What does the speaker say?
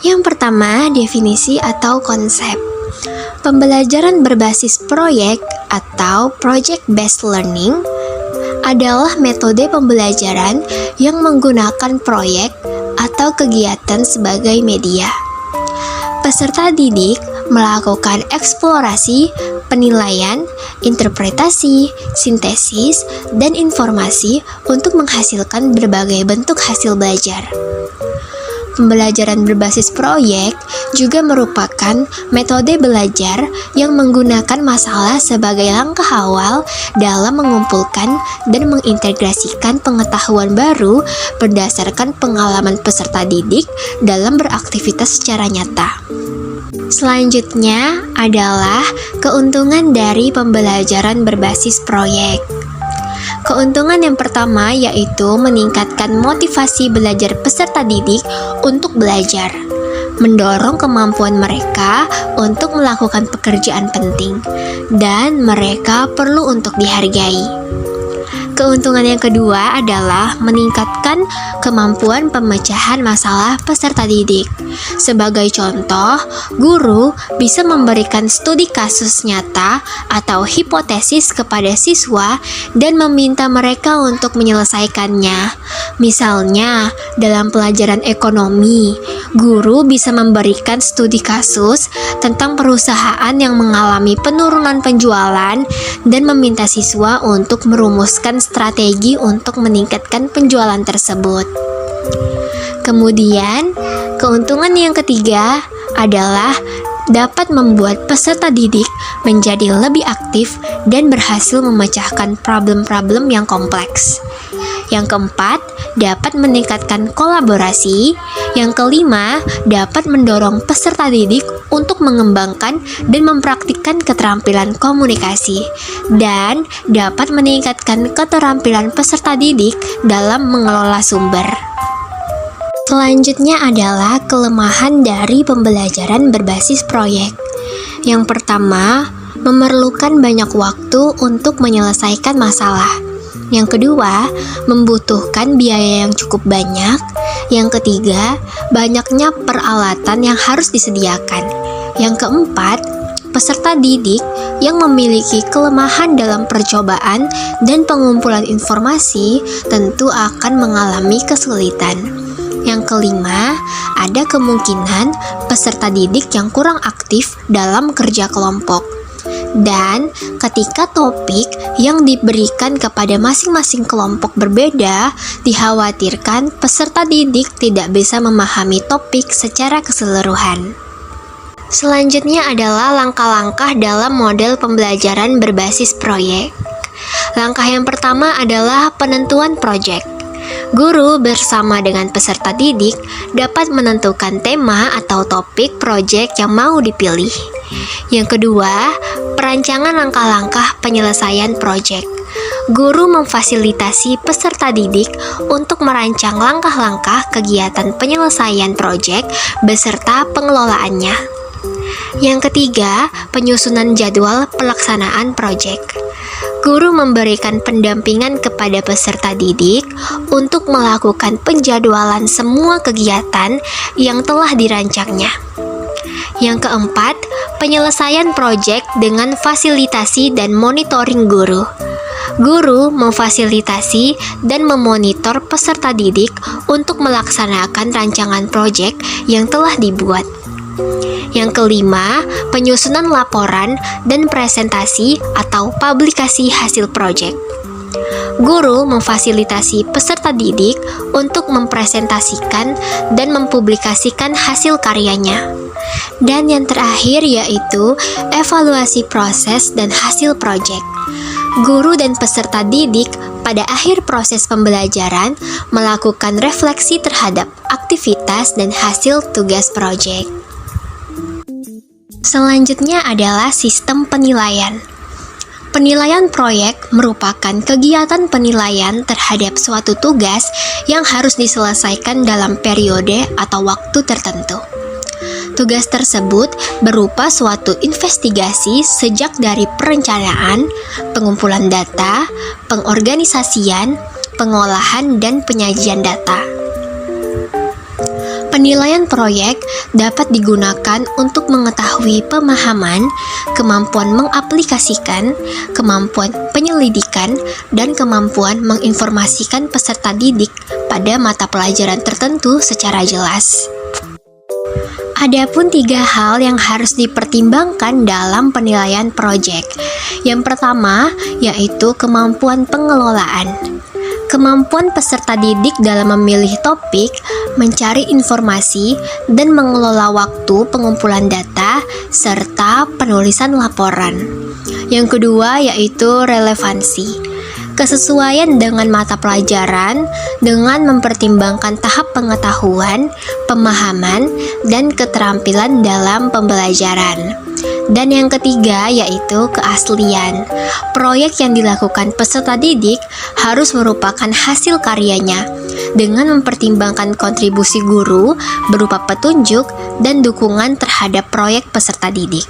Yang pertama, definisi atau konsep. Pembelajaran berbasis proyek atau project-based learning adalah metode pembelajaran yang menggunakan proyek atau kegiatan sebagai media. Peserta didik melakukan eksplorasi, penilaian, interpretasi, sintesis, dan informasi untuk menghasilkan berbagai bentuk hasil belajar. Pembelajaran berbasis proyek juga merupakan metode belajar yang menggunakan masalah sebagai langkah awal dalam mengumpulkan dan mengintegrasikan pengetahuan baru berdasarkan pengalaman peserta didik dalam beraktivitas secara nyata. Selanjutnya adalah keuntungan dari pembelajaran berbasis proyek. Keuntungan yang pertama yaitu meningkatkan motivasi belajar peserta didik untuk belajar, mendorong kemampuan mereka untuk melakukan pekerjaan penting, dan mereka perlu untuk dihargai. Keuntungan yang kedua adalah meningkatkan kemampuan pemecahan masalah peserta didik. Sebagai contoh, guru bisa memberikan studi kasus nyata atau hipotesis kepada siswa dan meminta mereka untuk menyelesaikannya. Misalnya, dalam pelajaran ekonomi, guru bisa memberikan studi kasus tentang perusahaan yang mengalami penurunan penjualan dan meminta siswa untuk merumuskan strategi untuk meningkatkan penjualan tersebut. Kemudian, keuntungan yang ketiga adalah dapat membuat peserta didik menjadi lebih aktif dan berhasil memecahkan problem-problem yang kompleks. Yang keempat, dapat meningkatkan kolaborasi. Yang kelima, dapat mendorong peserta didik untuk mengembangkan dan mempraktikkan keterampilan komunikasi. Dan dapat meningkatkan keterampilan peserta didik dalam mengelola sumber. Selanjutnya adalah kelemahan dari pembelajaran berbasis proyek. Yang pertama, memerlukan banyak waktu untuk menyelesaikan masalah. Yang kedua, membutuhkan biaya yang cukup banyak. Yang ketiga, banyaknya peralatan yang harus disediakan. Yang keempat, peserta didik yang memiliki kelemahan dalam percobaan dan pengumpulan informasi tentu akan mengalami kesulitan. Yang kelima, ada kemungkinan peserta didik yang kurang aktif dalam kerja kelompok. Dan ketika topik yang diberikan kepada masing-masing kelompok berbeda, dikhawatirkan peserta didik tidak bisa memahami topik secara keseluruhan. Selanjutnya adalah langkah-langkah dalam model pembelajaran berbasis proyek. Langkah yang pertama adalah penentuan proyek. Guru bersama dengan peserta didik dapat menentukan tema atau topik proyek yang mau dipilih. Yang kedua, perancangan langkah-langkah penyelesaian proyek. Guru memfasilitasi peserta didik untuk merancang langkah-langkah kegiatan penyelesaian proyek beserta pengelolaannya. Yang ketiga, penyusunan jadwal pelaksanaan proyek. Guru memberikan pendampingan kepada peserta didik untuk melakukan penjadwalan semua kegiatan yang telah dirancangnya. Yang keempat, penyelesaian proyek dengan fasilitasi dan monitoring guru. Guru memfasilitasi dan memonitor peserta didik untuk melaksanakan rancangan proyek yang telah dibuat. Yang kelima, penyusunan laporan dan presentasi atau publikasi hasil proyek. Guru memfasilitasi peserta didik untuk mempresentasikan dan mempublikasikan hasil karyanya. Dan yang terakhir yaitu evaluasi proses dan hasil proyek. Guru dan peserta didik pada akhir proses pembelajaran melakukan refleksi terhadap aktivitas dan hasil tugas proyek. Selanjutnya adalah sistem penilaian. Penilaian proyek merupakan kegiatan penilaian terhadap suatu tugas yang harus diselesaikan dalam periode atau waktu tertentu. Tugas tersebut berupa suatu investigasi sejak dari perencanaan, pengumpulan data, pengorganisasian, pengolahan, dan penyajian data. Penilaian proyek dapat digunakan untuk mengetahui pemahaman, kemampuan mengaplikasikan, kemampuan penyelidikan, dan kemampuan menginformasikan peserta didik pada mata pelajaran tertentu secara jelas. Adapun 3 hal yang harus dipertimbangkan dalam penilaian proyek. Yang pertama, yaitu kemampuan pengelolaan. Kemampuan peserta didik dalam memilih topik, mencari informasi, dan mengelola waktu pengumpulan data, serta penulisan laporan. Yang kedua yaitu relevansi. Kesesuaian dengan mata pelajaran dengan mempertimbangkan tahap pengetahuan, pemahaman, dan keterampilan dalam pembelajaran. Dan yang ketiga yaitu keaslian. Proyek yang dilakukan peserta didik harus merupakan hasil karyanya dengan mempertimbangkan kontribusi guru berupa petunjuk dan dukungan terhadap proyek peserta didik.